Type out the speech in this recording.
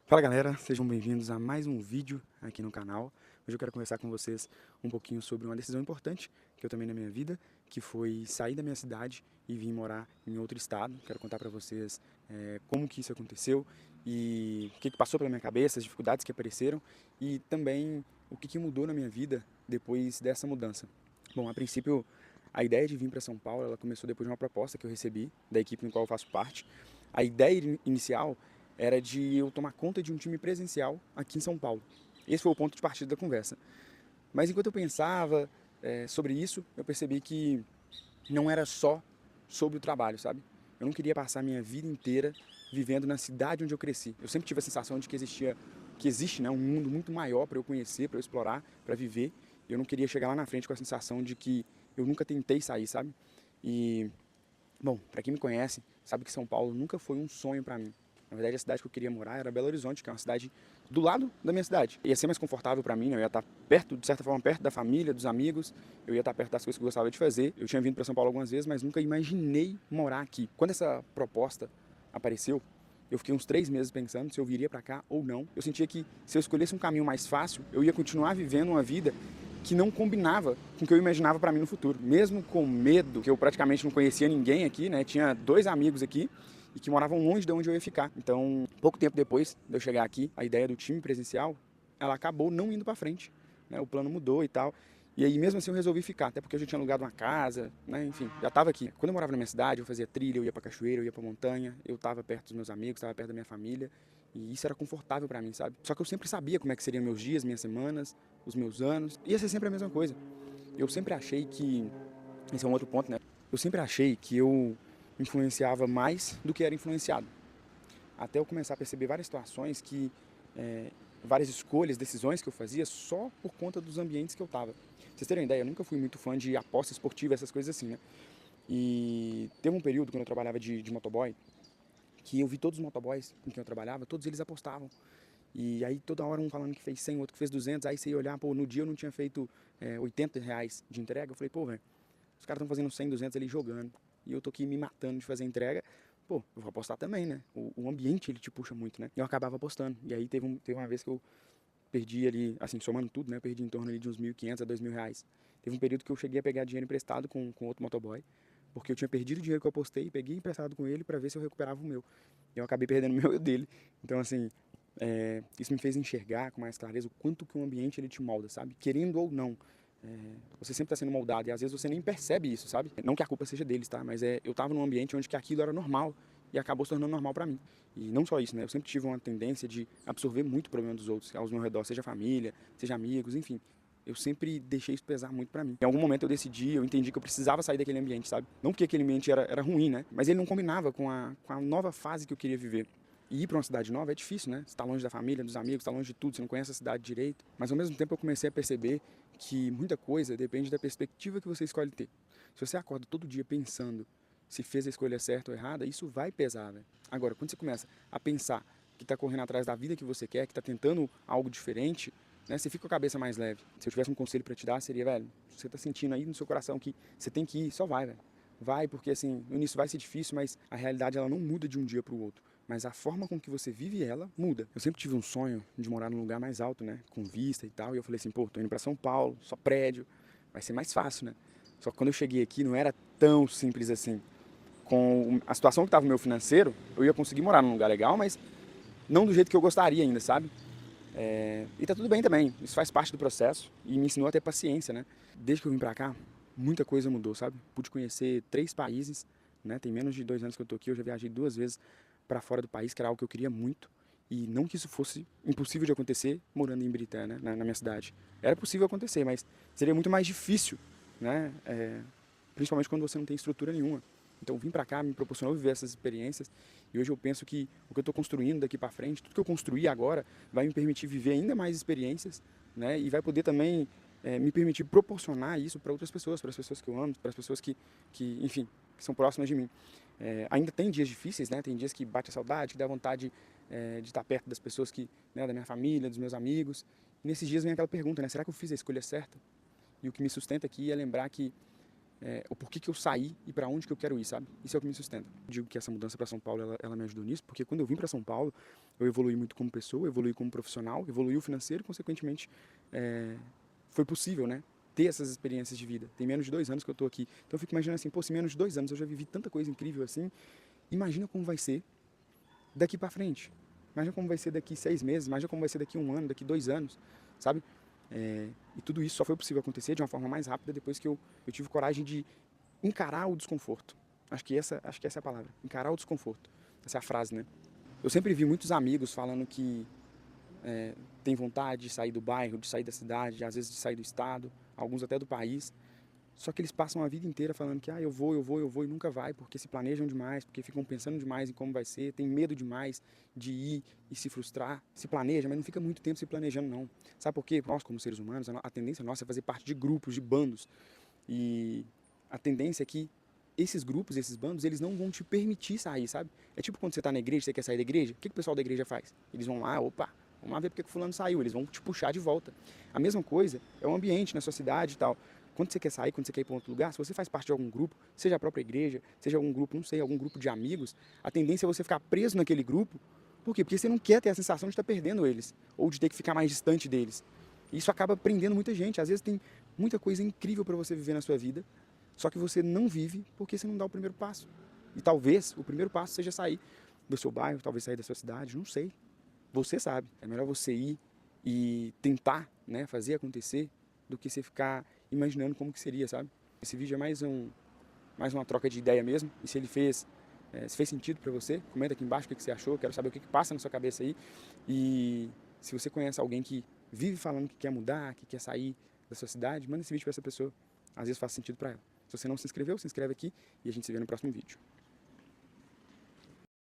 Fala galera, sejam bem-vindos a mais um vídeo aqui no canal. Hoje eu quero conversar com vocês um pouquinho sobre uma decisão importante que eu tomei na minha vida, que foi sair da minha cidade e vir morar em outro estado. Quero contar para vocês como que isso aconteceu e o que passou pela minha cabeça, as dificuldades que apareceram e também o que mudou na minha vida depois dessa mudança. Bom, a princípio, a ideia de vir para São Paulo, ela começou depois de uma proposta que eu recebi da equipe no qual eu faço parte. A ideia inicial era de eu tomar conta de um time presencial aqui em São Paulo. Esse foi o ponto de partida da conversa. Mas enquanto eu pensava sobre isso, eu percebi que não era só sobre o trabalho, sabe? Eu não queria passar a minha vida inteira vivendo na cidade onde eu cresci. Eu sempre tive a sensação de que existe, né, um mundo muito maior para eu conhecer, para eu explorar, para viver. E eu não queria chegar lá na frente com a sensação de que eu nunca tentei sair, sabe? E, bom, para quem me conhece, sabe que São Paulo nunca foi um sonho para mim. Na verdade, a cidade que eu queria morar era Belo Horizonte, que é uma cidade do lado da minha cidade. Ia ser mais confortável para mim, né? Eu ia estar perto, de certa forma, perto da família, dos amigos, eu ia estar perto das coisas que eu gostava de fazer. Eu tinha vindo para São Paulo algumas vezes, mas nunca imaginei morar aqui. Quando essa proposta apareceu, eu fiquei uns 3 meses pensando se eu viria para cá ou não. Eu sentia que se eu escolhesse um caminho mais fácil, eu ia continuar vivendo uma vida que não combinava com o que eu imaginava para mim no futuro. Mesmo com medo, que eu praticamente não conhecia ninguém aqui, né? Tinha 2 amigos aqui e que moravam longe de onde eu ia ficar. Então, pouco tempo depois de eu chegar aqui, a ideia do time presencial, ela acabou não indo para frente, né? O plano mudou e tal. E aí, mesmo assim, eu resolvi ficar, até porque eu já tinha alugado uma casa, né? Enfim, já estava aqui. Quando eu morava na minha cidade, eu fazia trilha, eu ia para cachoeira, eu ia para montanha, eu estava perto dos meus amigos, estava perto da minha família. E isso era confortável para mim, sabe? Só que eu sempre sabia como é que seriam meus dias, minhas semanas, os meus anos. Ia ser sempre a mesma coisa. Eu sempre achei que... Esse é um outro ponto, né? Eu sempre achei que eu influenciava mais do que era influenciado. Até eu começar a perceber várias situações que... várias escolhas, decisões que eu fazia só por conta dos ambientes que eu estava. Vocês terem uma ideia, eu nunca fui muito fã de aposta esportiva, essas coisas assim, né? E teve um período, quando eu trabalhava de motoboy, que eu vi todos os motoboys com quem eu trabalhava, todos eles apostavam. E aí toda hora um falando que fez 100, outro que fez 200, aí você ia olhar, pô, no dia eu não tinha feito R$ 80 de entrega, eu falei, pô, velho, os caras estão fazendo 100, 200 ali jogando, e eu tô aqui me matando de fazer entrega, pô, eu vou apostar também, né? O ambiente, ele te puxa muito, né? E eu acabava apostando, e aí teve uma vez que eu perdi ali, assim, somando tudo, né? Eu perdi em torno ali de uns 1.500 a R$ 2.000. Teve um período que eu cheguei a pegar dinheiro emprestado com outro motoboy, porque eu tinha perdido o dinheiro que eu apostei, peguei emprestado com ele para ver se eu recuperava o meu. E eu acabei perdendo o meu e o dele. Então, assim, isso me fez enxergar com mais clareza o quanto que o ambiente ele te molda, sabe? Querendo ou não, você sempre está sendo moldado e às vezes você nem percebe isso, sabe? Não que a culpa seja deles, tá? Mas eu estava num ambiente onde que aquilo era normal e acabou se tornando normal para mim. E não só isso, né? Eu sempre tive uma tendência de absorver muito o problema dos outros, aos meus redor, seja família, seja amigos, enfim. Eu sempre deixei isso pesar muito pra mim. Em algum momento eu decidi, eu entendi que eu precisava sair daquele ambiente, sabe? Não porque aquele ambiente era ruim, né? Mas ele não combinava com a nova fase que eu queria viver. E ir para uma cidade nova é difícil, né? Você está longe da família, dos amigos, está longe de tudo, você não conhece a cidade direito. Mas ao mesmo tempo eu comecei a perceber que muita coisa depende da perspectiva que você escolhe ter. Se você acorda todo dia pensando se fez a escolha certa ou errada, isso vai pesar, velho. Agora, quando você começa a pensar que está correndo atrás da vida que você quer, que está tentando algo diferente, né, você fica com a cabeça mais leve. Se eu tivesse um conselho para te dar, seria, velho, você está sentindo aí no seu coração que você tem que ir, só vai, velho. Vai, porque assim, no início vai ser difícil, mas a realidade ela não muda de um dia para o outro. Mas a forma com que você vive ela muda. Eu sempre tive um sonho de morar num lugar mais alto, né? Com vista e tal. E eu falei assim, pô, tô indo para São Paulo, só prédio, vai ser mais fácil, né? Só que quando eu cheguei aqui não era tão simples assim. Com a situação que estava no meu financeiro, eu ia conseguir morar num lugar legal, mas não do jeito que eu gostaria ainda, sabe? E tá tudo bem também, isso faz parte do processo e me ensinou a ter paciência, né? Desde que eu vim pra cá, muita coisa mudou, sabe? Pude conhecer 3 países, né? Tem menos de 2 anos que eu tô aqui, eu já viajei 2 vezes para fora do país, que era algo que eu queria muito. E não que isso fosse impossível de acontecer morando em Ibirité, né? Na minha cidade. Era possível acontecer, mas seria muito mais difícil, né? Principalmente quando você não tem estrutura nenhuma. Então, vim para cá me proporcionou viver essas experiências e hoje eu penso que o que eu estou construindo daqui para frente, tudo que eu construí agora, vai me permitir viver ainda mais experiências, né? E vai poder também me permitir proporcionar isso para outras pessoas, para as pessoas que eu amo, para as pessoas enfim, que são próximas de mim. Ainda tem dias difíceis, né? Tem dias que bate a saudade, que dá vontade de estar perto das pessoas né, da minha família, dos meus amigos. E nesses dias vem aquela pergunta, né? Será que eu fiz a escolha certa? E o que me sustenta aqui é lembrar que o porquê que eu saí e para onde que eu quero ir, sabe? Isso é o que me sustenta. Digo que essa mudança para São Paulo, ela me ajudou nisso, porque quando eu vim para São Paulo, eu evoluí muito como pessoa, evoluí como profissional, evoluí o financeiro e, consequentemente, foi possível, né? Ter essas experiências de vida. Tem menos de 2 anos que eu tô aqui. Então eu fico imaginando assim, pô, se menos de 2 anos eu já vivi tanta coisa incrível assim, imagina como vai ser daqui para frente. Imagina como vai ser daqui 6 meses, imagina como vai ser daqui 1 ano, daqui 2 anos, sabe? E tudo isso só foi possível acontecer de uma forma mais rápida depois que eu tive coragem de encarar o desconforto. Acho que essa é a palavra, encarar o desconforto. Essa é a frase, né? Eu sempre vi muitos amigos falando que tem vontade de sair do bairro, de sair da cidade, às vezes de sair do estado, alguns até do país. Só que eles passam a vida inteira falando que eu vou e nunca vai, porque se planejam demais, porque ficam pensando demais em como vai ser, tem medo demais de ir e se frustrar, se planeja, mas não fica muito tempo se planejando não. Sabe por quê? Nós, como seres humanos, a tendência nossa é fazer parte de grupos, de bandos. E a tendência é que esses grupos, esses bandos, eles não vão te permitir sair, sabe? É tipo quando você está na igreja, você quer sair da igreja, o que o pessoal da igreja faz? Eles vão lá, opa, vamos lá ver porque o fulano saiu, eles vão te puxar de volta. A mesma coisa é o ambiente na sua cidade e tal. Quando você quer sair, quando você quer ir para outro lugar, se você faz parte de algum grupo, seja a própria igreja, seja algum grupo, não sei, algum grupo de amigos, a tendência é você ficar preso naquele grupo. Por quê? Porque você não quer ter a sensação de estar perdendo eles, ou de ter que ficar mais distante deles. E isso acaba prendendo muita gente. Às vezes tem muita coisa incrível para você viver na sua vida, só que você não vive porque você não dá o primeiro passo. E talvez o primeiro passo seja sair do seu bairro, talvez sair da sua cidade, não sei. Você sabe. É melhor você ir e tentar, né, fazer acontecer do que você ficar imaginando como que seria, sabe? Esse vídeo é mais uma troca de ideia mesmo. E se ele se fez sentido para você, comenta aqui embaixo o que você achou. Quero saber o que passa na sua cabeça aí. E se você conhece alguém que vive falando que quer mudar, que quer sair da sua cidade, manda esse vídeo para essa pessoa. Às vezes faz sentido para ela. Se você não se inscreveu, se inscreve aqui e a gente se vê no próximo vídeo.